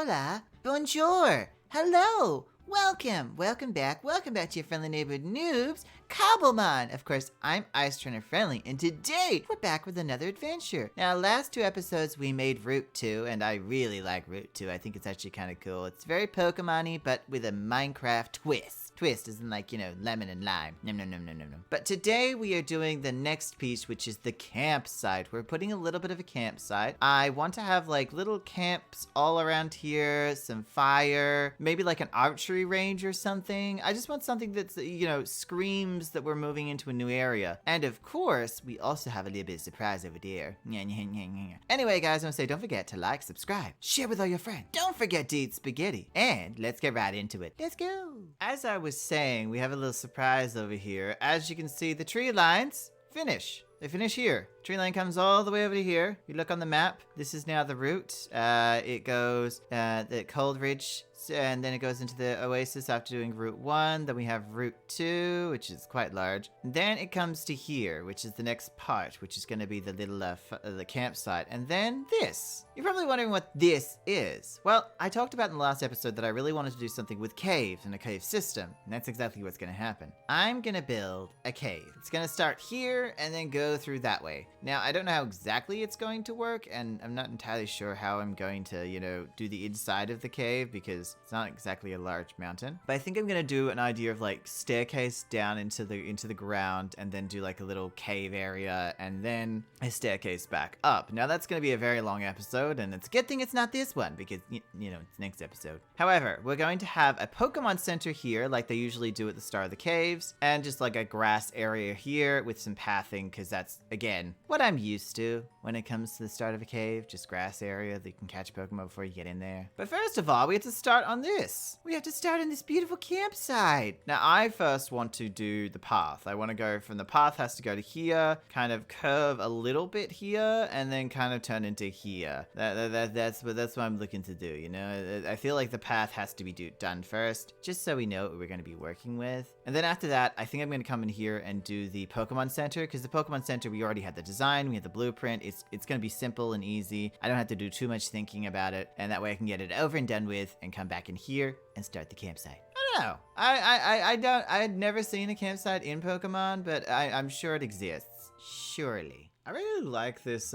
hola, bonjour, hello, welcome back to your friendly neighborhood noobs, Cobblemon. Of course, I'm Ice Trainer Friendly, and today we're back with another adventure. Now, last 2 episodes we made Route 2, and I really like Route 2. I think it's actually kind of cool. It's very Pokemon-y, but with a Minecraft twist. Twist isn't like, lemon and lime. Nom nom nom nom nom nom. But today we are doing the next piece, which is the campsite. We're putting a little bit of a campsite. I want to have like little camps all around here, some fire, maybe like an archery range or something. I just want something that's, screams that we're moving into a new area. And of course, we also have a little bit of surprise over there. Anyway, guys, I want to say don't forget to like, subscribe, share with all your friends. Don't forget to eat spaghetti. And let's get right into it. Let's go. As I was saying, we have a little surprise over here. As you can see, the tree lines finish. They finish here. Tree line comes all the way over to here. You look on the map. This is now the route. It goes the Cold Ridge, and then it goes into the Oasis after doing Route 1. Then we have Route 2, which is quite large. And then it comes to here, which is the next part, which is going to be the little the campsite. And then this. You're probably wondering what this is. Well, I talked about in the last episode that I really wanted to do something with caves and a cave system. And that's exactly what's going to happen. I'm going to build a cave. It's going to start here and then go through that way. Now, I don't know how exactly it's going to work, and I'm not entirely sure how I'm going to, do the inside of the cave, because it's not exactly a large mountain. But I think I'm going to do an idea of like staircase down into the ground, and then do like a little cave area, and then a staircase back up. Now, that's going to be a very long episode, and it's a good thing it's not this one, because, it's next episode. However, we're going to have a Pokemon Center here, like they usually do at the start of the caves, and just like a grass area here with some pathing, because that's, again, what I'm used to when it comes to the start of a cave, just grass area that you can catch Pokemon before you get in there. But first of all, we have to start on this. We have to start in this beautiful campsite. Now, I first want to do the path. I want to go from the path has to go to here, kind of curve a little bit here, and then kind of turn into here. That's what I'm looking to do, I feel like the path has to be done first, just so we know what we're going to be working with. And then after that, I think I'm going to come in here and do the Pokemon Center, because the Pokemon Center, we already had the design, we had the blueprint. It's going to be simple and easy. I don't have to do too much thinking about it, and that way I can get it over and done with and come back in here and start the campsite. I don't know. I had never seen a campsite in Pokemon, but I'm sure it exists. Surely. I really like this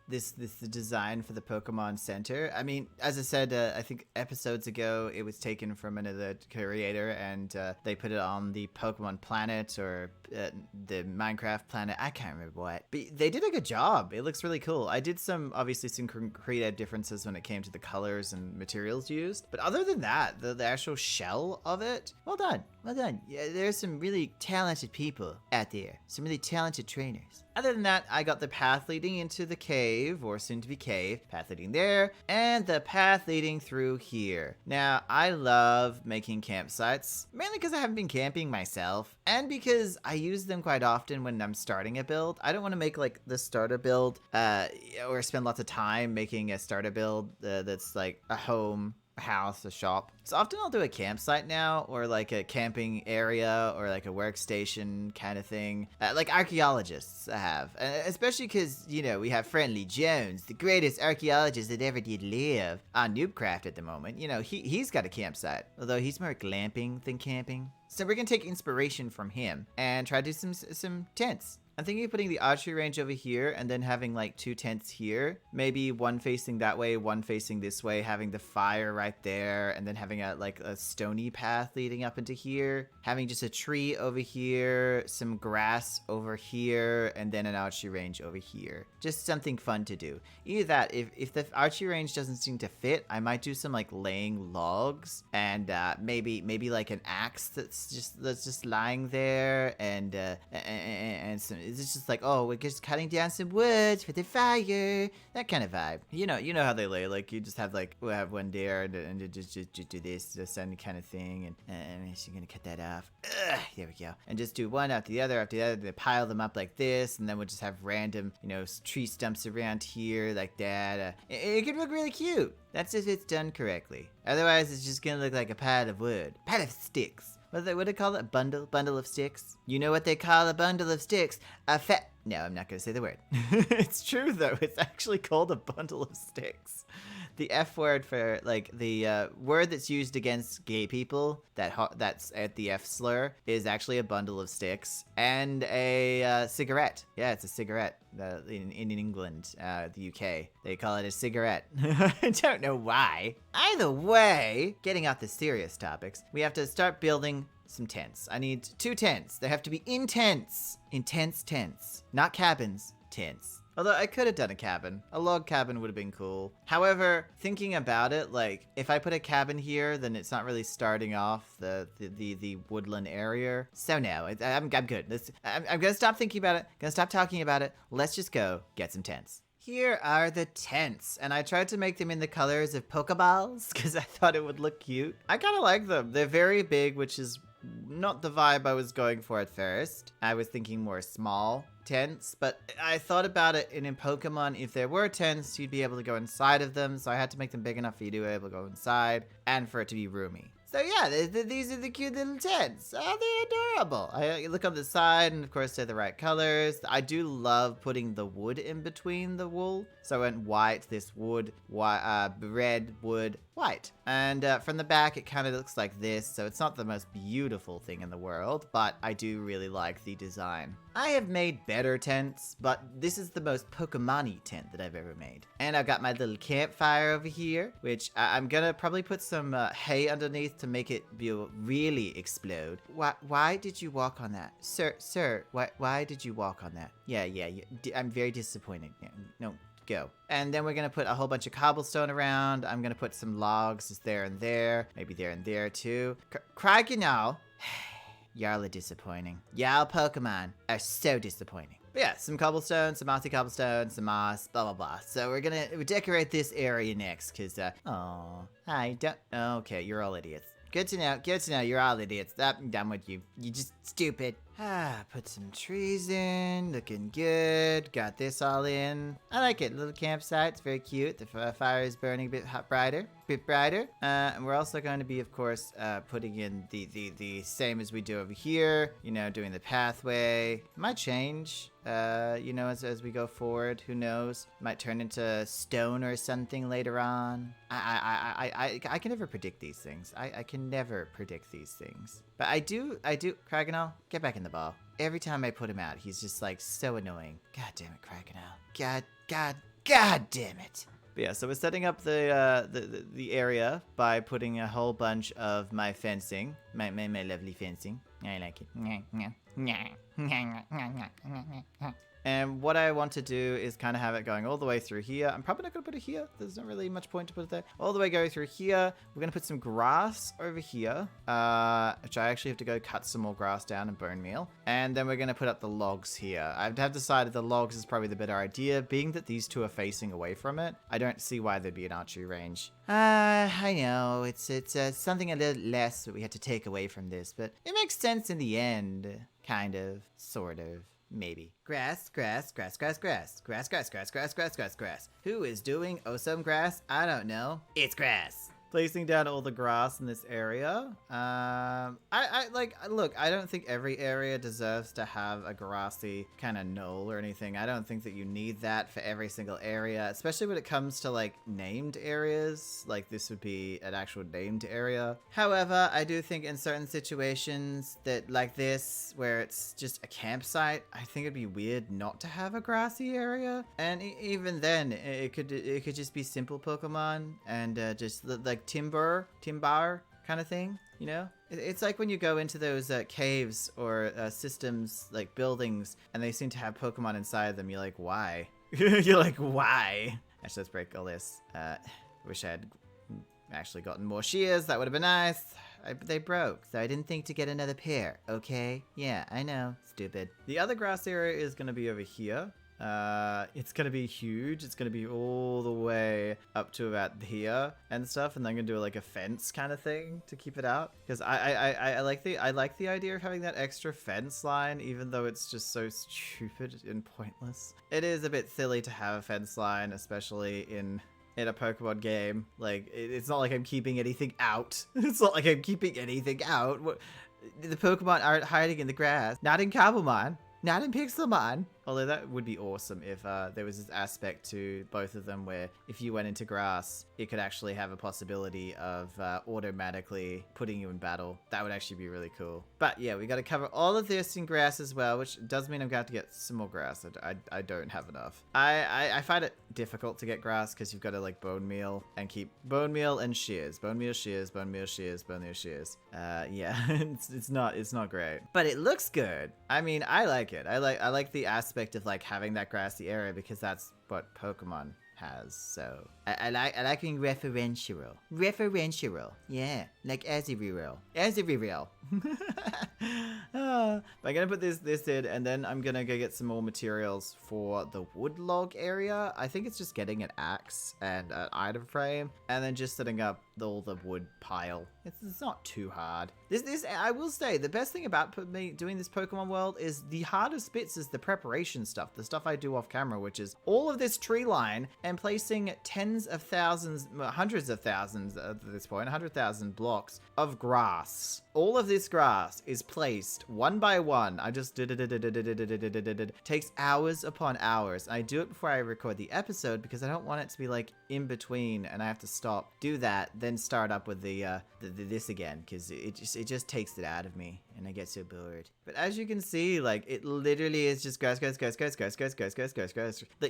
this design for the Pokemon Center. I mean, as I said, I think episodes ago, it was taken from another creator, and they put it on the Pokemon planet or the Minecraft planet. I can't remember what. But they did a good job. It looks really cool. I did obviously some creative differences when it came to the colors and materials used. But other than that, the actual shell of it, well done. Well done. Yeah, there's some really talented people out there. Some really talented trainers. Other than that, I got the path leading into the cave, or soon to be cave, path leading there, and the path leading through here. Now, I love making campsites, mainly because I haven't been camping myself, and because I use them quite often when I'm starting a build. I don't want to make like the starter build, or spend lots of time making a starter build that's like a home, a house, a shop. So often I'll do a campsite now, or like a camping area, or like a workstation kind of thing, like archaeologists have, especially because, we have Friendly Jones, the greatest archaeologist that ever did live on Noobcraft at the moment. He's got a campsite, although he's more glamping than camping. So we're gonna take inspiration from him and try to do some tents. I'm thinking of putting the archery range over here and then having like 2 tents here. Maybe one facing that way, one facing this way, having the fire right there, and then having a stony path leading up into here. Having just a tree over here, some grass over here, and then an archery range over here. Just something fun to do. Either that, if the archery range doesn't seem to fit, I might do some like laying logs, and maybe like an axe that's just lying there, and some. It's just like, oh, we're just cutting down some woods for the fire. That kind of vibe. You know how they lay. Like, you just have we'll have one there and just do this kind of thing. And she's going to cut that off. There we go. And just do one after the other. They pile them up like this. And then we'll just have random, tree stumps around here like that. It could look really cute. That's if it's done correctly. Otherwise, it's just going to look like a pile of wood. Pile of sticks. What do they call it? Bundle of sticks? You know what they call a bundle of sticks? No, I'm not going to say the word. It's true, though. It's actually called a bundle of sticks. the F word for like the word that's used against gay people that's at the F slur is actually a bundle of sticks and a cigarette. Yeah, it's a cigarette. In England, the UK, they call it a cigarette. I don't know why. Either way, getting off the serious topics, we have to start building some tents. I need 2 tents. They have to be intense tents, not cabins, tents. Although I could have done a cabin. A log cabin would have been cool. However, thinking about it, like, if I put a cabin here, then it's not really starting off the woodland area. So no, I'm good. I'm gonna stop thinking about it. Gonna stop talking about it. Let's just go get some tents. Here are the tents, and I tried to make them in the colors of Pokeballs because I thought it would look cute. I kind of like them. They're very big, which is not the vibe I was going for at first. I was thinking more small tents, but I thought about it, and in Pokemon, if there were tents, you'd be able to go inside of them, so I had to make them big enough for you to be able to go inside, and for it to be roomy. So yeah, these are the cute little tents. Oh, they're adorable. I look on the side, and of course they're the right colors. I do love putting the wood in between the wool. So I went white, this wood, red, wood, white. And from the back, it kind of looks like this. So it's not the most beautiful thing in the world, but I do really like the design. I have made better tents, but this is the most Pokemon-y tent that I've ever made. And I've got my little campfire over here, which I'm gonna probably put some hay underneath to make it really explode. Why did you walk on that? Sir, why did you walk on that? Yeah, I'm very disappointed. Yeah, no, go. And then we're gonna put a whole bunch of cobblestone around. I'm gonna put some logs just there and there, maybe there and there too. Craignall. Y'all are disappointing. Y'all Pokemon are so disappointing. But yeah, some cobblestone, some mossy cobblestone, some moss, blah, blah, blah. So we're gonna decorate this area next, because, okay, you're all idiots. Good to know, you're all idiots. I'm done with you. You're just stupid. Put some trees in, looking good. Got this all in. I like it, little campsite, it's very cute. The fire is burning a bit brighter. And we're also going to be, of course, putting in the same as we do over here, you know, doing the pathway. Might change, you know, as we go forward, who knows? Might turn into stone or something later on. I can never predict these things. I can never predict these things. But I do, Craignall, get back in the ball. Every time I put him out, he's just like so annoying. God damn it, Craignall. God damn it. But yeah, so we're setting up the area by putting a whole bunch of my fencing, my lovely fencing. I like it. And what I want to do is kind of have it going all the way through here. I'm probably not going to put it here. There's not really much point to put it there. All the way go through here. We're going to put some grass over here, which I actually have to go cut some more grass down and bone meal. And then we're going to put up the logs here. I've decided the logs is probably the better idea, being that these two are facing away from it. I don't see why there'd be an archery range. I know, it's something a little less that we had to take away from this, but it makes sense in the end. Kind of, sort of. Maybe. Grass. Who is doing some grass? I don't know. It's grass. Placing down all the grass in this area. Look, I don't think every area deserves to have a grassy kind of knoll or anything. I don't think that you need that for every single area, especially when it comes to like named areas. Like this would be an actual named area. However, I do think in certain situations that like this, where it's just a campsite, I think it'd be weird not to have a grassy area. And even then, it could just be simple Pokemon and just like timber kind of thing, you know? It's like when you go into those caves or systems, like buildings, and they seem to have Pokemon inside them. You're like, why? You're like, why? Actually, let's break all this. Wish I had actually gotten more shears. That would have been nice. They broke, so I didn't think to get another pair, okay? Yeah, I know. Stupid. The other grass area is going to be over here. It's gonna be huge. It's gonna be all the way up to about here and stuff, and then I'm gonna do like a fence kind of thing to keep it out, because I like the idea of having that extra fence line, even though it's just so stupid and pointless. It is a bit silly to have a fence line, especially in a Pokemon game. Like, it's not like I'm keeping anything out. It's not like I'm keeping anything out. The Pokemon aren't hiding in the grass. Not in Cobblemon. Not in Pixelmon. Although that would be awesome if there was this aspect to both of them where if you went into grass, it could actually have a possibility of automatically putting you in battle. That would actually be really cool. But yeah, we got to cover all of this in grass as well, which does mean I'm going to have to get some more grass. I don't have enough. I find it difficult to get grass because you've got to like bone meal and keep bone meal and shears. Bone meal, shears, bone meal, shears, bone meal, shears. Yeah, it's not great. But it looks good. I mean, I like it. I like the aspect of like having that grassy area because that's what Pokemon has. So I like being referential. Yeah, like Azuriel. I'm gonna put this in, and then I'm gonna go get some more materials for the wood log area. I think it's just getting an axe and an item frame, and then just setting up all the wood pile. It's not too hard. This I will say, the best thing about me doing this Pokemon world is the hardest bits is the preparation stuff, the stuff I do off camera, which is all of this tree line and placing tens of thousands, hundreds of thousands at this point, 100,000 blocks of grass. All of this grass is placed one by one. I just takes hours upon hours. I do it before I record the episode because I don't want it to be like in between and I have to stop, do that, then start up with this again because it just takes it out of me and I get so bored. But as you can see, like it literally is just grass. Like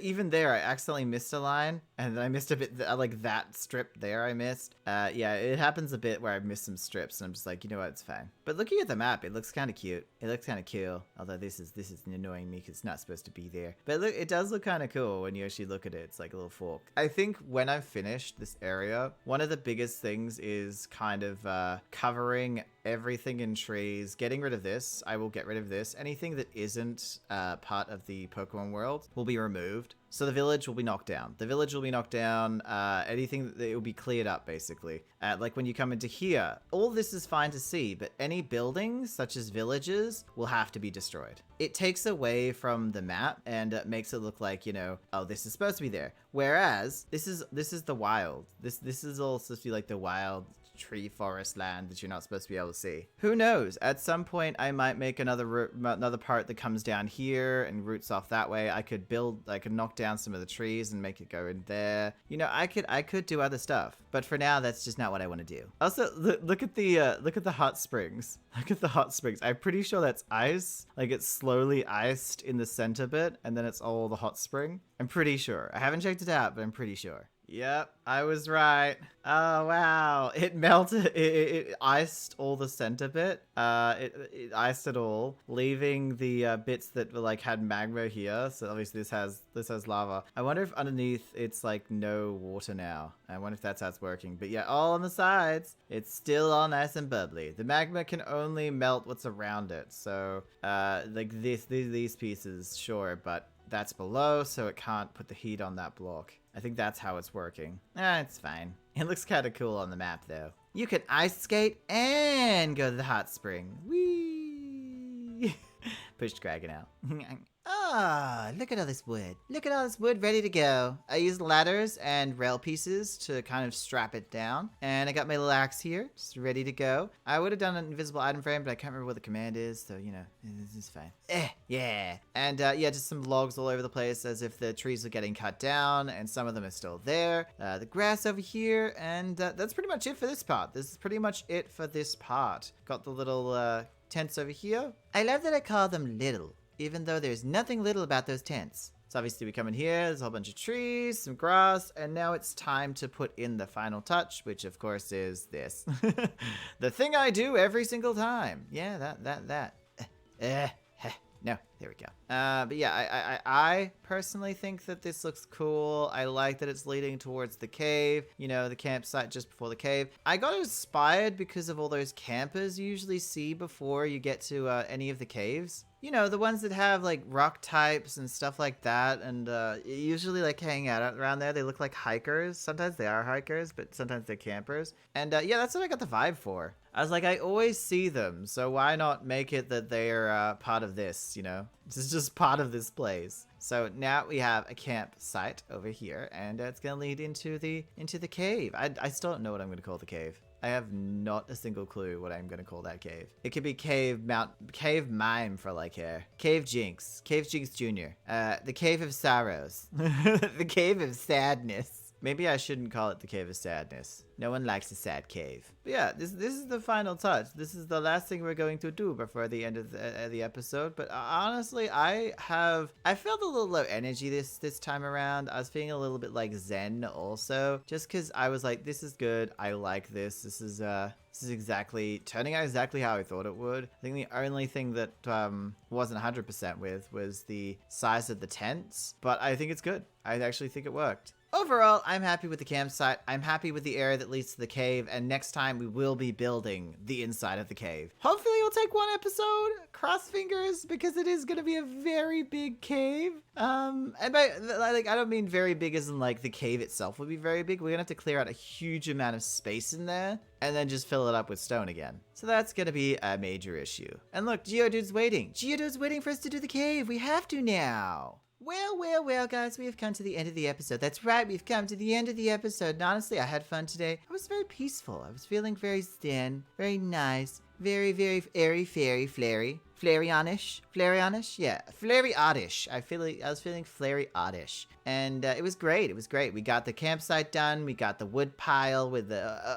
even there, I accidentally missed a line and then I missed a bit like that strip there. I missed. Yeah, it happens a bit where I miss some strips and I'm just like, you know what, it's fine. But looking at the map, it looks kind of cute. It looks kind of cool. Although this is annoying me because it's not supposed to be there. But look, it does look kind of cool when you actually look at it. It's like a little fork. I think when I've finished this area, one of the biggest things is kind of covering everything in trees, getting rid of this. I will get rid of this. Anything that isn't part of the Pokemon world will be removed. So the village will be knocked down. Anything that it will be cleared up, basically. Like when you come into here, all this is fine to see, but any buildings, such as villages, will have to be destroyed. It takes away from the map and makes it look like, you know, oh, this is supposed to be there. Whereas this is the wild. This is all supposed to be like the wild tree forest land that you're not supposed to be able to see. Who knows? At some point, I might make another part that comes down here and roots off that way. I could knock down some of the trees and make it go in there. You know, I could do other stuff, but for now, that's just not what I want to do. Also, look at the hot springs. Look at the hot springs. I'm pretty sure that's ice. Like it's slowly iced in the center bit, and then it's all the hot spring. I'm pretty sure. I haven't checked it out, but I'm pretty sure. Yep, I was right. Oh, wow. It melted. It iced all the center bit. It iced it all, leaving the bits that were like had magma here. So obviously this has lava. I wonder if underneath it's like no water now. I wonder if that's how it's working. But yeah, all on the sides, it's still all nice and bubbly. The magma can only melt what's around it. So like these pieces, sure, but that's below, so it can't put the heat on that block. I think that's how it's working. It's fine. It looks kind of cool on the map, though. You can ice skate and go to the hot spring. Whee! Pushed Dragon out. Ah, look at all this wood. Look at all this wood ready to go. I used ladders and rail pieces to kind of strap it down. And I got my little axe here, just ready to go. I would have done an invisible item frame, but I can't remember what the command is, so, you know, this is fine. Yeah. And, yeah, just some logs all over the place as if the trees are getting cut down, and some of them are still there. The grass over here, and that's pretty much it for this part. This is pretty much it for this part. Got the little tents over here. I love that I call them little, even though there's nothing little about those tents. So obviously we come in here, there's a whole bunch of trees, some grass, and now it's time to put in the final touch, which of course is this. The thing I do every single time. Yeah, that. No, there we go. But yeah, I personally think that this looks cool. I like that it's leading towards the cave, you know, the campsite just before the cave. I got inspired because of all those campers you usually see before you get to any of the caves. You know, the ones that have like rock types and stuff like that, and usually like hang out around there. They look like hikers. Sometimes they are hikers, but sometimes they're campers. And yeah, that's what I got the vibe for. I was like, I always see them, so why not make it that they're part of this, you know? This is just part of this place. So now we have a campsite over here, and it's gonna lead into the cave. I still don't know what I'm gonna call the cave. I have not a single clue what I'm gonna call that cave. It could be Cave Mime for like hair. Cave Jinx Jr. The Cave of Sorrows. The Cave of Sadness. Maybe I shouldn't call it the Cave of Sadness. No one likes a sad cave. But yeah, this is the final touch. This is the last thing we're going to do before the end of the episode. But honestly, I felt a little low energy this time around. I was feeling a little bit like zen also, just because I was like, this is good. I like this. This is exactly turning out exactly how I thought it would. I think the only thing that wasn't 100% with was the size of the tents, but I think it's good. I actually think it worked. Overall, I'm happy with the campsite. I'm happy with the area that leads to the cave, and next time we will be building the inside of the cave. Hopefully it'll take one episode. Cross fingers, because it is going to be a very big cave. And by, like, I don't mean very big as in like the cave itself will be very big. We're going to have to clear out a huge amount of space in there and then just fill it up with stone again. So that's going to be a major issue. And look, Geodude's waiting. Geodude's waiting for us to do the cave. We have to now. Well, guys, we have come to the end of the episode. That's right, we've come to the end of the episode. And honestly, I had fun today. I was very peaceful. I was feeling very zen, very nice, very, very airy, fairy, flary. Flareonish? Yeah, flary-oddish. I was feeling flary-oddish. And it was great. It was great. We got the campsite done. We got the wood pile with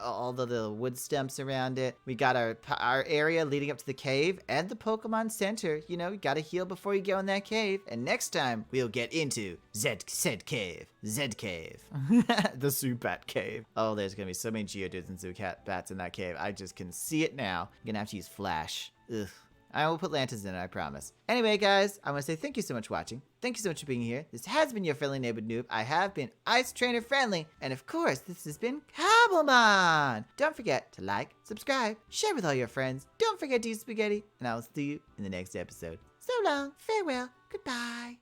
all the little wood stumps around it. We got our area leading up to the cave and the Pokemon Center. You know, you gotta heal before you go in that cave. And next time, we'll get into Zed Cave. The Zubat Cave. Oh, there's gonna be so many Geodudes and Zubats in that cave. I just can see it now. I'm gonna have to use Flash. Ugh. I will put lanterns in it, I promise. Anyway, guys, I want to say thank you so much for watching. Thank you so much for being here. This has been your friendly neighborhood noob. I have been Ice Trainer Friendly. And of course, this has been Cobblemon. Don't forget to like, subscribe, share with all your friends. Don't forget to eat spaghetti. And I will see you in the next episode. So long, farewell, goodbye.